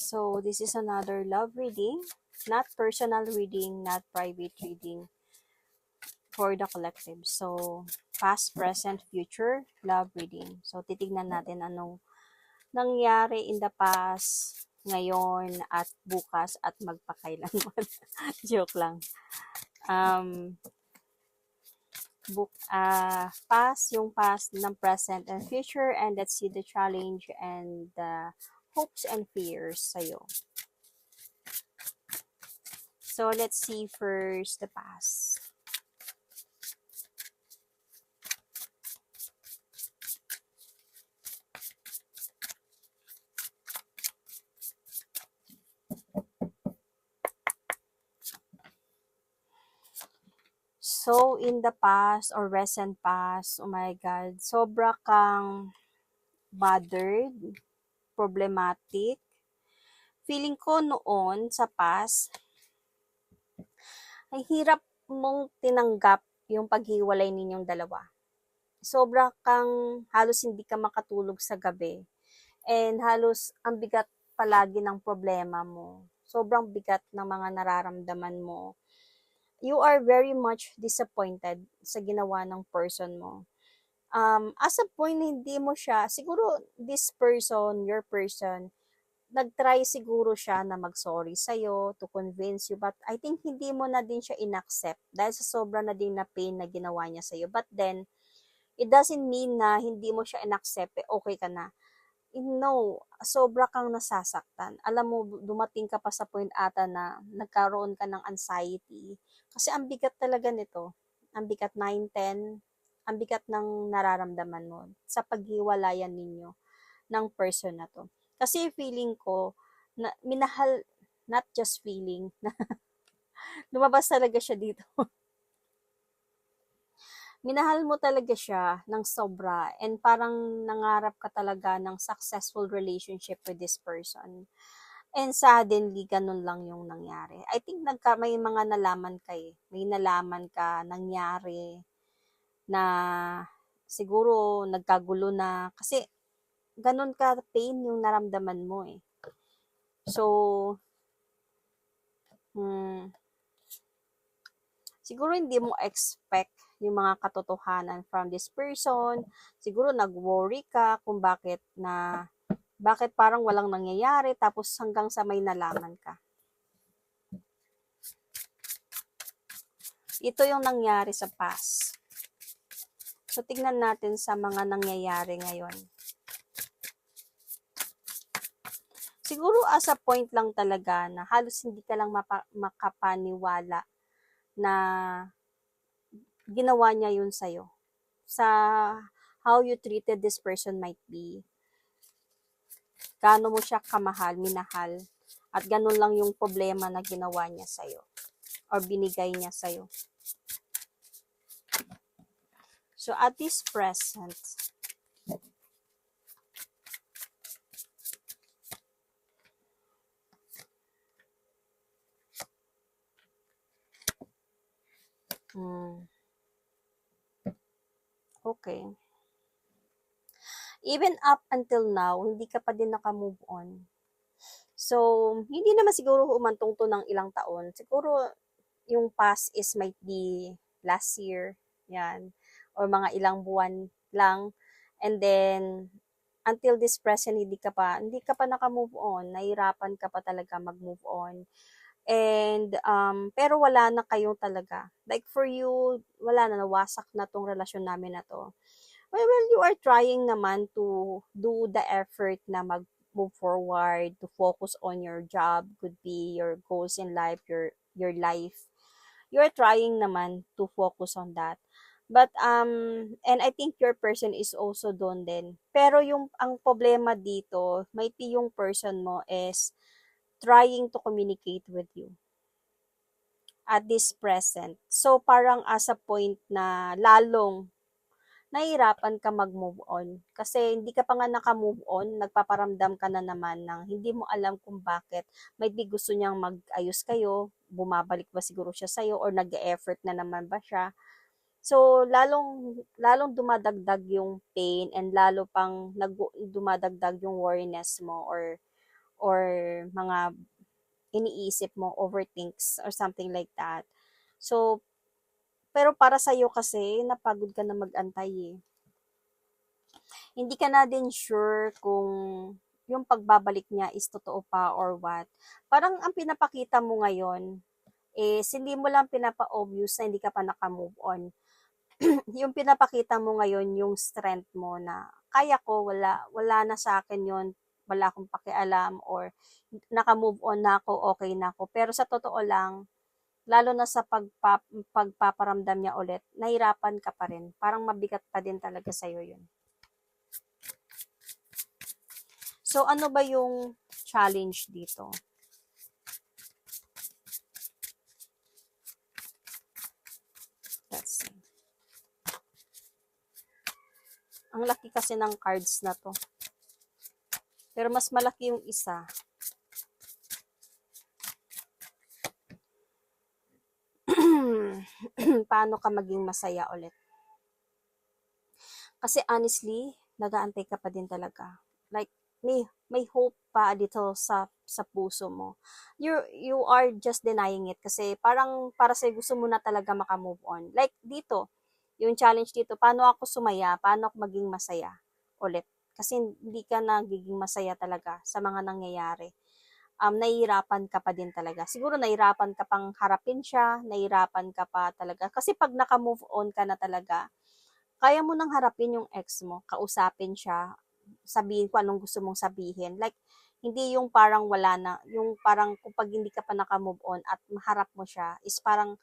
So this is another love reading, not personal reading, not private reading for the collective. So past, present, future love reading. So titignan natin anong nangyari in the past, ngayon, at bukas, at magpakailanman. Joke lang. Um, past, yung past ng present and future, and let's see the challenge and the hopes and fears sa'yo. So, let's see first the past. So, in the past or recent past, oh my God, sobra kang bothered, problematic. Feeling ko noon sa past, ay hirap mong tinanggap yung paghiwalay ninyong dalawa. Sobra kang halos hindi ka makatulog sa gabi. And halos ang bigat palagi ng problema mo. Sobrang bigat ng mga nararamdaman mo. You are very much disappointed sa ginawa ng person mo. As a point, hindi mo siya, siguro this person, your person, nag-try siguro siya na mag-sorry sa'yo to convince you, but I think hindi mo na din siya inaccept dahil sa sobra na din na pain na ginawa niya sa'yo. But then, it doesn't mean na hindi mo siya inaccept, okay ka na. No, sobra kang nasasaktan. Alam mo, dumating ka pa sa point ata na nagkaroon ka ng anxiety. Kasi ang bigat talaga nito. Ang bigat 9, 10, ang bigat ng nararamdaman mo sa paghiwalayan ninyo ng person na to. Kasi feeling ko, na, minahal, not just feeling, lumabas talaga siya dito. Minahal mo talaga siya ng sobra and parang nangarap ka talaga ng successful relationship with this person. And suddenly, ganun lang yung nangyari. I think may mga nalaman ka eh. May nalaman ka, nangyari, na siguro nagkagulo na. Kasi ganun ka pain yung naramdaman mo eh. So, siguro hindi mo expect yung mga katotohanan from this person. Siguro nag-worry ka kung bakit parang walang nangyayari tapos hanggang sa may nalaman ka. Ito yung nangyari sa past. So, tignan natin sa mga nangyayari ngayon. Siguro as a point lang talaga na halos hindi ka lang makapaniwala na ginawa niya yun sa'yo. Sa how you treated this person might be. Gaano mo siya kamahal, minahal, at ganun lang yung problema na ginawa niya sa'yo or binigay niya sa'yo. So, at this present, okay. Even up until now, hindi ka pa din naka-move on. So, hindi naman siguro umantong to ng ilang taon. Siguro, yung past is might be last year, yan, or mga ilang buwan lang. And then, until this present, hindi ka pa naka-move on. Nahirapan ka pa talaga mag-move on. And, pero wala na kayo talaga. Like for you, wala na, nawasak na tong relasyon namin na to. Well, you are trying naman to do the effort na mag-move forward, to focus on your job, could be your goals in life, your life. You are trying naman to focus on that. But, and I think your person is also doon din. Pero ang problema dito, might be yung person mo is trying to communicate with you at this present. So, parang as a point na lalong nahihirapan ka mag-move on. Kasi hindi ka pa nga naka-move on, nagpaparamdam ka na naman ng hindi mo alam kung bakit. Might be gusto niyang mag-ayos kayo, bumabalik ba siguro siya sa'yo, or nag-e-effort na naman ba siya. So, lalong dumadagdag yung pain and lalo pang dumadagdag yung worriness mo or or mga iniisip mo, overthinks or something like that. So, pero para sa'yo kasi, napagod ka na mag-antay eh. Hindi ka na din sure kung yung pagbabalik niya is totoo pa or what. Parang ang pinapakita mo ngayon is hindi mo lang pinapa-obvious na hindi ka pa naka-move on. Yung pinapakita mo ngayon yung strength mo na kaya ko, wala na sa akin yon, wala akong pakialam or naka-move on na ako, okay na ako. Pero sa totoo lang, lalo na sa pagpaparamdam niya ulit, nahirapan ka pa rin. Parang mabigat pa din talaga sa'yo yun. So, ano ba yung challenge dito? Let's see. Ang laki kasi ng cards na to. Pero mas malaki yung isa. Paano ka maging masaya ulit? Kasi honestly, nag-aantay ka pa din talaga. Like, may hope pa dito sa puso mo. You are just denying it kasi parang para sa gusto mo na talaga maka-move on. Like dito, yung challenge dito, paano ako sumaya, paano ako maging masaya ulit. Kasi hindi ka nagiging masaya talaga sa mga nangyayari. Nahihirapan ka pa din talaga. Siguro nahihirapan ka pang harapin siya, nahihirapan ka pa talaga. Kasi pag naka-move on ka na talaga, kaya mo nang harapin yung ex mo, kausapin siya, sabihin kung anong gusto mong sabihin. Like, hindi yung parang wala na, yung parang kapag hindi ka pa naka-move on at maharap mo siya, is parang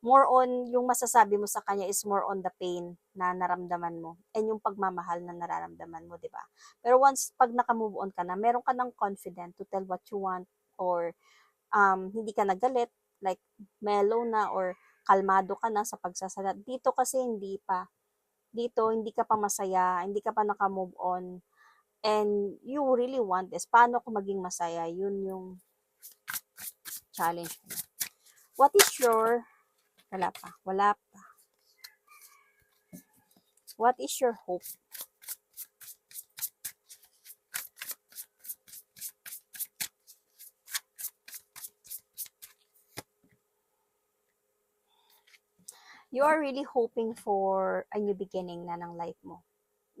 more on, yung masasabi mo sa kanya is more on the pain na naramdaman mo and yung pagmamahal na nararamdaman mo, di ba? Pero once pag naka-move on ka na, meron ka ng confident to tell what you want or hindi ka nagalit, like mellow na or kalmado ka na sa pagsasalat. Dito kasi hindi pa. Dito, hindi ka pa masaya, hindi ka pa naka-move on, and you really want this. Paano ko maging masaya? Yun yung challenge mo. What is your, wala pa. What is your hope? You are really hoping for a new beginning na ng life mo.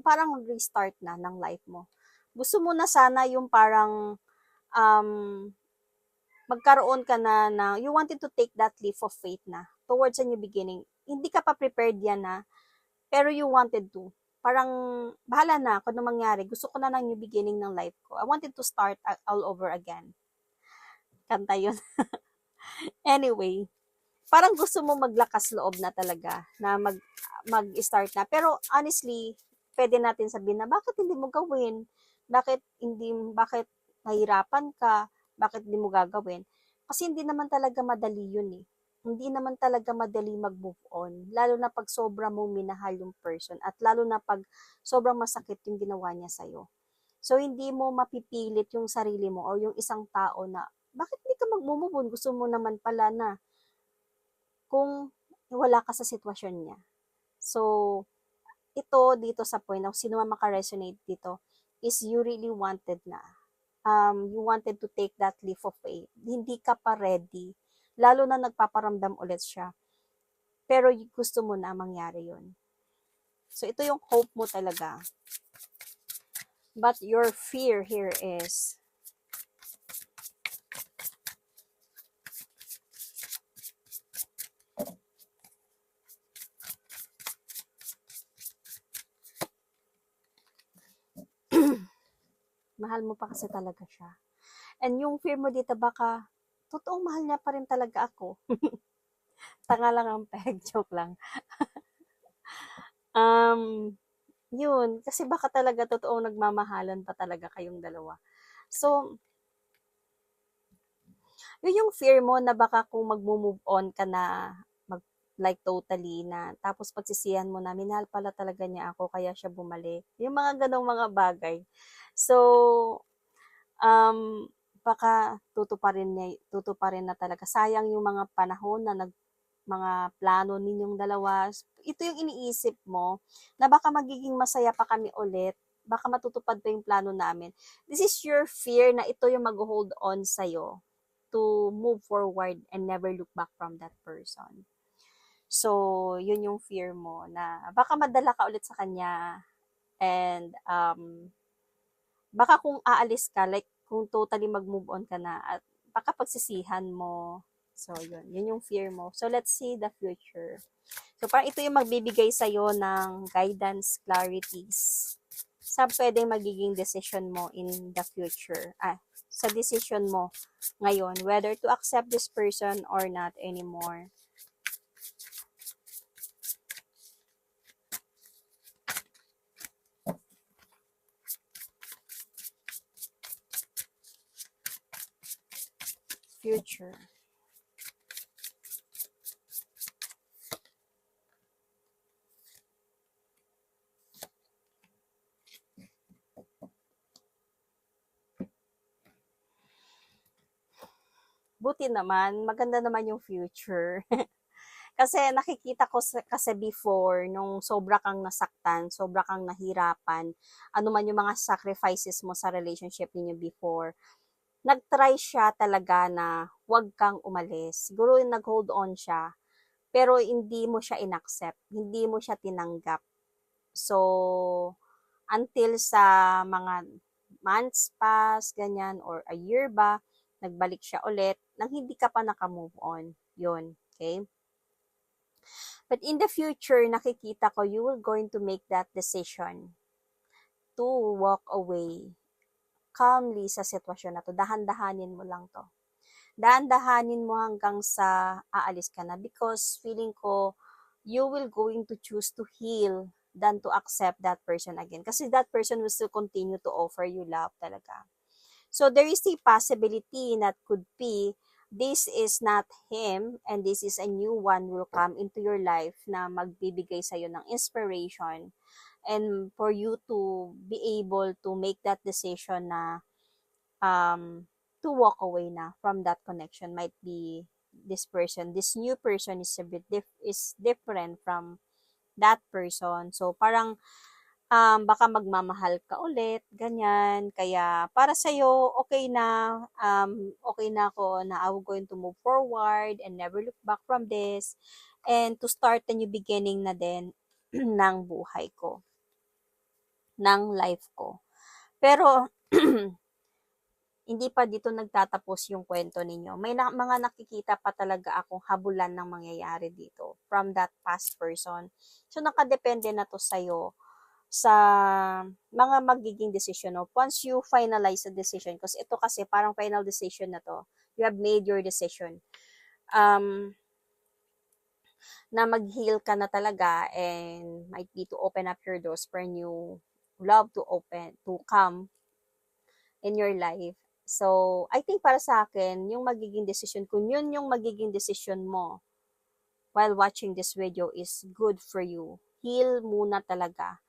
Parang restart na ng life mo. Gusto mo na sana yung parang um, magkaroon ka na you wanted to take that leap of faith na towards a new beginning. Hindi ka pa prepared yan na, pero you wanted to. Parang, bahala na kung ano mangyari. Gusto ko na ng new beginning ng life ko. I wanted to start all over again. Kanta yun. Anyway, parang gusto mo maglakas loob na talaga na mag-start na. Pero honestly, pwede natin sabihin na bakit hindi mo gawin? Bakit nahirapan ka? Bakit hindi mo gagawin? Kasi hindi naman talaga madali yun eh. Hindi naman talaga madali mag-move on. Lalo na pag sobra mo minahal yung person at lalo na pag sobrang masakit yung ginawa niya sa'yo. So, hindi mo mapipilit yung sarili mo or yung isang tao na bakit hindi ka mag-move on? Gusto mo naman pala na kung wala ka sa sitwasyon niya. So, ito dito sa point, na sino man maka-resonate dito, is you really wanted na. You wanted to take that leap of faith. Hindi ka pa ready. Lalo na nagpaparamdam ulit siya. Pero gusto mo na mangyari yun. So, ito yung hope mo talaga. But your fear here is, mahal mo pa kasi talaga siya. And yung fear mo dito, baka, totoong mahal niya pa rin talaga ako. Tanga lang ang peg, joke lang. Yun, kasi baka talaga totoong nagmamahalan pa talaga kayong dalawa. So, yun yung fear mo na baka kung mag-move on ka na, like totally na, tapos pagsisihan mo na, minahal pala talaga niya ako, kaya siya bumalik. Yung mga ganong mga bagay. So, baka tutuparin na talaga. Sayang yung mga panahon na mga plano ninyong dalawa. Ito yung iniisip mo, na baka magiging masaya pa kami ulit, baka matutupad pa yung plano namin. This is your fear na ito yung mag-hold on sa'yo to move forward and never look back from that person. So, yun yung fear mo na baka madala ka ulit sa kanya and baka kung aalis ka, like kung totally mag-move on ka na at baka pagsisihan mo. So, yun. Yun yung fear mo. So, let's see the future. So, parang ito yung magbibigay sa'yo ng guidance, clarities sa pwedeng magiging decision mo in the future. Sa decision mo ngayon, whether to accept this person or not anymore. Future. Buti naman, maganda naman yung future. Kasi nakikita ko kasi before, nung sobra kang nasaktan, sobra kang nahirapan, ano man yung mga sacrifices mo sa relationship niyo before, nag-try siya talaga na huwag kang umalis. Siguro yung nag-hold on siya, pero hindi mo siya inaccept, hindi mo siya tinanggap. So, until sa mga months pass, ganyan, or a year ba, nagbalik siya ulit, nang hindi ka pa naka-move on. Yun, okay? But in the future, nakikita ko, you will going to make that decision to walk away calmly sa sitwasyon na to. Dahan-dahanin mo lang to. Dahan-dahanin mo hanggang sa aalis ka na because feeling ko, you will going to choose to heal than to accept that person again. Kasi that person will still continue to offer you love talaga. So there is a possibility that could be this is not him and this is a new one will come into your life na magbibigay sa'yo ng inspiration and for you to be able to make that decision na to walk away na from that connection. Might be this person, this new person is a bit is different from that person. So parang baka magmamahal ka ulit, ganyan. Kaya para sa'yo, okay na ako na I'm going to move forward and never look back from this and to start a new beginning na din ng buhay ko, ng life ko. Pero, hindi pa dito nagtatapos yung kwento ninyo. May mga nakikita pa talaga akong habulan ng mangyayari dito from that past person. So, nakadepende na to sa'yo sa mga magiging decision no? Once you finalize the decision, kasi ito kasi parang final decision na to, you have made your decision, na mag-heal ka na talaga and might be to open up your doors for new love to come in your life. So, I think para sa akin, yung magiging decision, kung yun yung magiging decision mo while watching this video is good for you, heal muna talaga.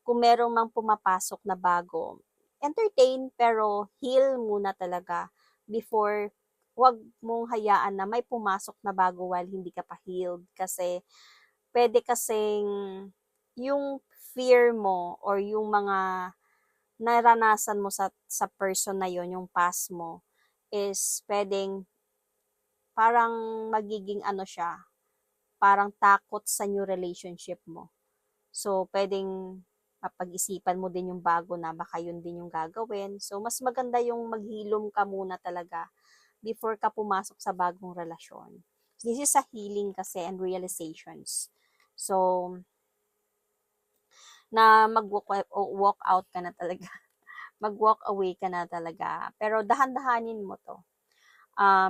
Kung merong mang pumapasok na bago, entertain pero heal muna talaga before wag mong hayaan na may pumasok na bago while hindi ka pa healed kasi pwede kasing yung fear mo or yung mga naranasan mo sa person na yon yung past mo is pwedeng parang magiging ano siya, parang takot sa new relationship mo. So, pwedeng mapag-isipan mo din yung bago na baka yun din yung gagawin. So, mas maganda yung maghilom ka muna talaga before ka pumasok sa bagong relasyon. This is a healing kasi and realizations. So, na mag-walk out ka na talaga. Mag-walk away ka na talaga. Pero dahan-dahanin mo to.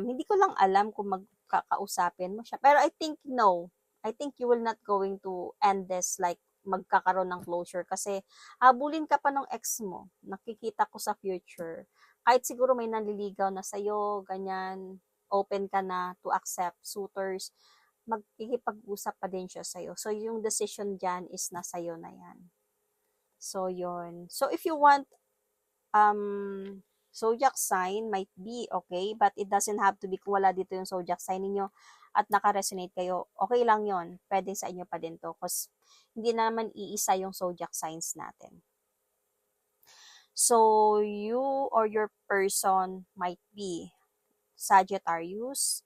Hindi ko lang alam kung magkakausapin mo siya. Pero I think no. I think you will not going to end this like magkakaroon ng closure kasi habulin ka pa ng ex mo. Nakikita ko sa future. Kahit siguro may nanliligaw na sa'yo, ganyan, open ka na to accept suitors, magkikipag-usap pa din siya sa'yo. So, yung decision dyan is nasa'yo na yan. So, yun. So, if you want zodiac sign might be okay, but it doesn't have to be kung wala dito yung zodiac sign ninyo at naka-resonate kayo, okay lang yon. Pwede sa inyo pa din to kasi hindi naman iisa yung zodiac signs natin. So, you or your person might be Sagittarius,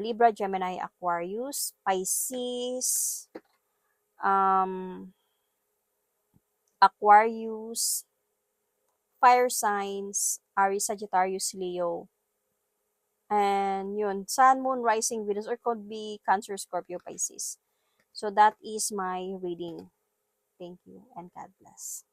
Libra, Gemini, Aquarius, Pisces, um, Aquarius, fire signs, Aries, Sagittarius, Leo, and yun, Sun, Moon, Rising, Venus, or could be Cancer, Scorpio, Pisces. So that is my reading. Thank you and God bless.